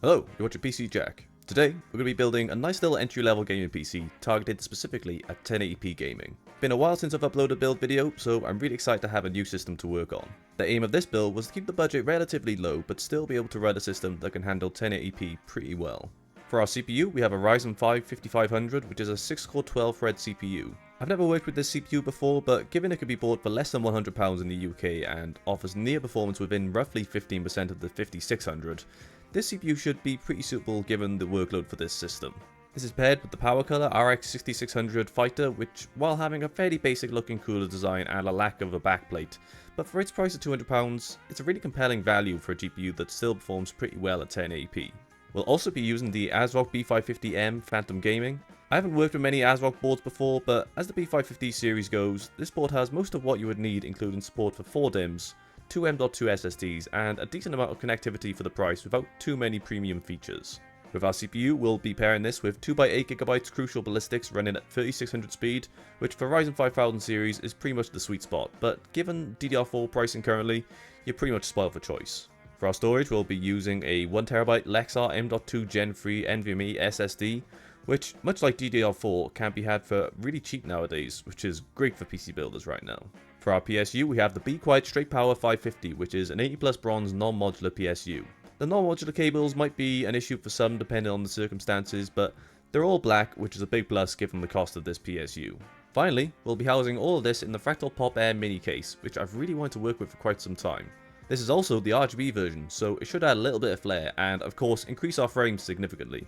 Hello, you're watching PC Jack. Today, we're going to be building a nice little entry-level gaming PC targeted specifically at 1080p gaming. Been a while since I've uploaded a build video, so I'm really excited to have a new system to work on. The aim of this build was to keep the budget relatively low, but still be able to run a system that can handle 1080p pretty well. For our CPU, we have a Ryzen 5 5500, which is a 6-core 12-thread CPU. I've never worked with this CPU before, but given it could be bought for less than £100 in the UK and offers near performance within roughly 15% of the 5600, this CPU should be pretty suitable given the workload for this system. This is paired with the power color RX 6600 Fighter, which, while having a fairly basic looking cooler design and a lack of a backplate, but for its price of £200, it's a really compelling value for a GPU that still performs pretty well at 1080p. We'll also be using the ASRock B550M Phantom Gaming. I haven't worked with many ASRock boards before, but as the B550 series goes, this board has most of what you would need, including support for 4 DIMMs, 2 M.2 SSDs, and a decent amount of connectivity for the price without too many premium features. With our CPU, we'll be pairing this with 2x8GB Crucial Ballistics running at 3600 speed, which for Ryzen 5000 series is pretty much the sweet spot, but given DDR4 pricing currently, you're pretty much spoiled for choice. For our storage, we'll be using a 1TB Lexar M.2 Gen 3 NVMe SSD, which, much like DDR4, can be had for really cheap nowadays, which is great for PC builders right now. For our PSU, we have the Be Quiet Straight Power 550, which is an 80+ bronze non-modular PSU. The non-modular cables might be an issue for some depending on the circumstances, but they're all black, which is a big plus given the cost of this PSU. Finally, we'll be housing all of this in the Fractal POP Air Mini case, which I've really wanted to work with for quite some time. This is also the RGB version, so it should add a little bit of flair and, of course, increase our frames significantly.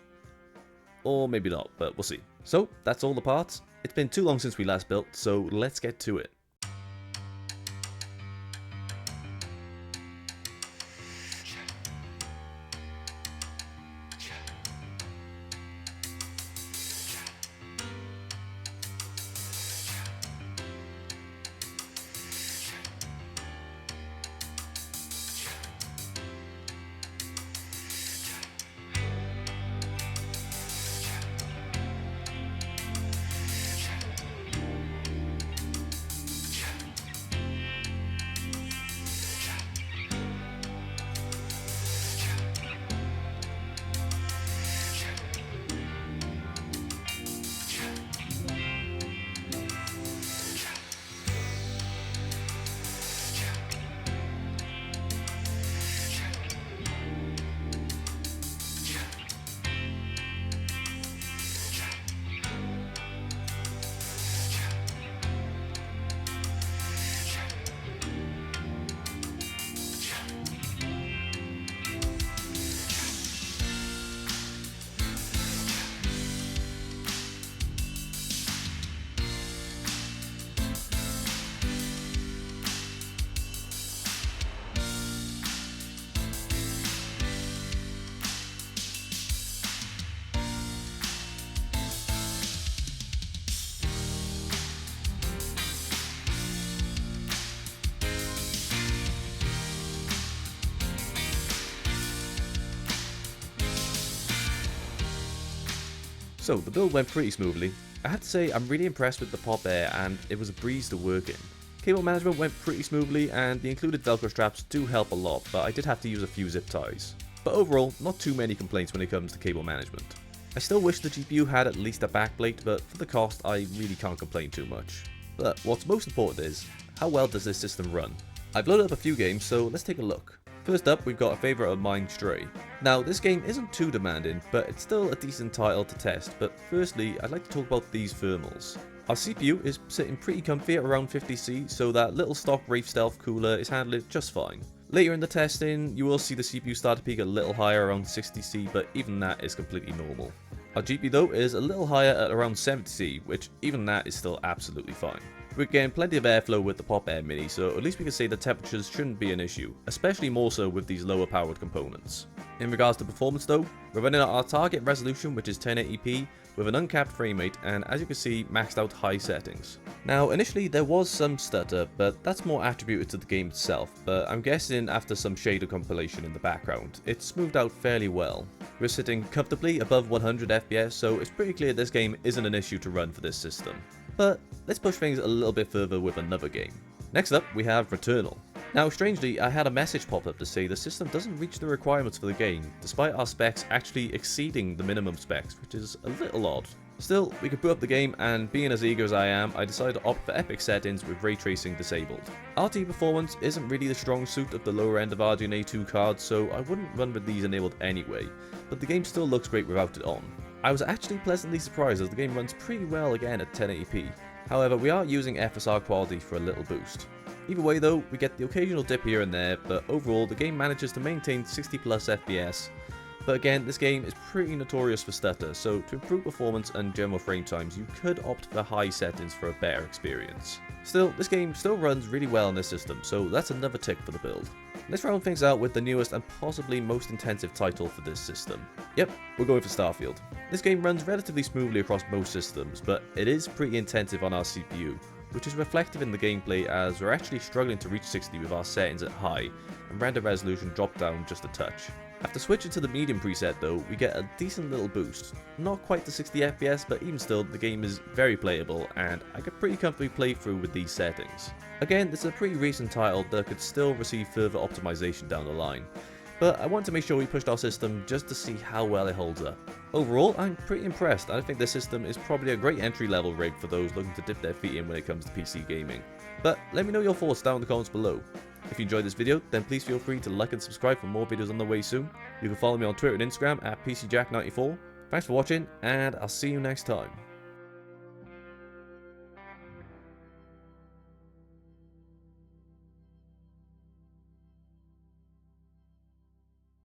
Or maybe not, but we'll see. So, that's all the parts. It's been too long since we last built, so let's get to it. So, the build went pretty smoothly. I have to say I'm really impressed with the Pop Air and it was a breeze to work in. Cable management went pretty smoothly and the included Velcro straps do help a lot, but I did have to use a few zip ties. But overall, not too many complaints when it comes to cable management. I still wish the GPU had at least a backplate, but for the cost I really can't complain too much. But what's most important is, how well does this system run? I've loaded up a few games, so let's take a look. First up, we've got a favourite of mine, Stray. Now, this game isn't too demanding, but it's still a decent title to test, but firstly, I'd like to talk about these thermals. Our CPU is sitting pretty comfy at around 50C, so that little stock Wraith Stealth cooler is handling just fine. Later in the testing, you will see the CPU start to peak a little higher around 60C, but even that is completely normal. Our GPU though is a little higher at around 70C, which even that is still absolutely fine. We're getting plenty of airflow with the Pop Air Mini, so at least we can say the temperatures shouldn't be an issue, especially more so with these lower powered components. In regards to performance though, we're running at our target resolution, which is 1080p, with an uncapped frame rate and, as you can see, maxed out high settings. Now, initially there was some stutter, but that's more attributed to the game itself, but I'm guessing after some shader compilation in the background, it's smoothed out fairly well. We're sitting comfortably above 100 FPS, so it's pretty clear this game isn't an issue to run for this system. But let's push things a little bit further with another game. Next up, we have Returnal. Now, strangely, I had a message pop up to say the system doesn't reach the requirements for the game, despite our specs actually exceeding the minimum specs, which is a little odd. Still, we could boot up the game, and being as eager as I am, I decided to opt for epic settings with ray tracing disabled. RT performance isn't really the strong suit of the lower end of RDNA 2 cards, so I wouldn't run with these enabled anyway, but the game still looks great without it on. I was actually pleasantly surprised as the game runs pretty well again at 1080p, however we are using FSR quality for a little boost. Either way though, we get the occasional dip here and there, but overall the game manages to maintain 60 plus FPS. But again, this game is pretty notorious for stutter, so to improve performance and general frame times, you could opt for high settings for a better experience. Still, this game still runs really well on this system, so that's another tick for the build. Let's round things out with the newest and possibly most intensive title for this system. Yep, we're going for Starfield. This game runs relatively smoothly across most systems, but it is pretty intensive on our CPU, which is reflective in the gameplay as we're actually struggling to reach 60 with our settings at high, and render resolution dropped down just a touch. After switching to the medium preset though, we get a decent little boost. Not quite the 60 FPS, but even still, the game is very playable, and I could pretty comfortably play through with these settings. Again, this is a pretty recent title that could still receive further optimization down the line, but I want to make sure we pushed our system just to see how well it holds up. Overall, I'm pretty impressed, and I think this system is probably a great entry level rig for those looking to dip their feet in when it comes to PC gaming. But let me know your thoughts down in the comments below. If you enjoyed this video, then please feel free to like and subscribe for more videos on the way soon. You can follow me on Twitter and Instagram at PCJack94. Thanks for watching, and I'll see you next time.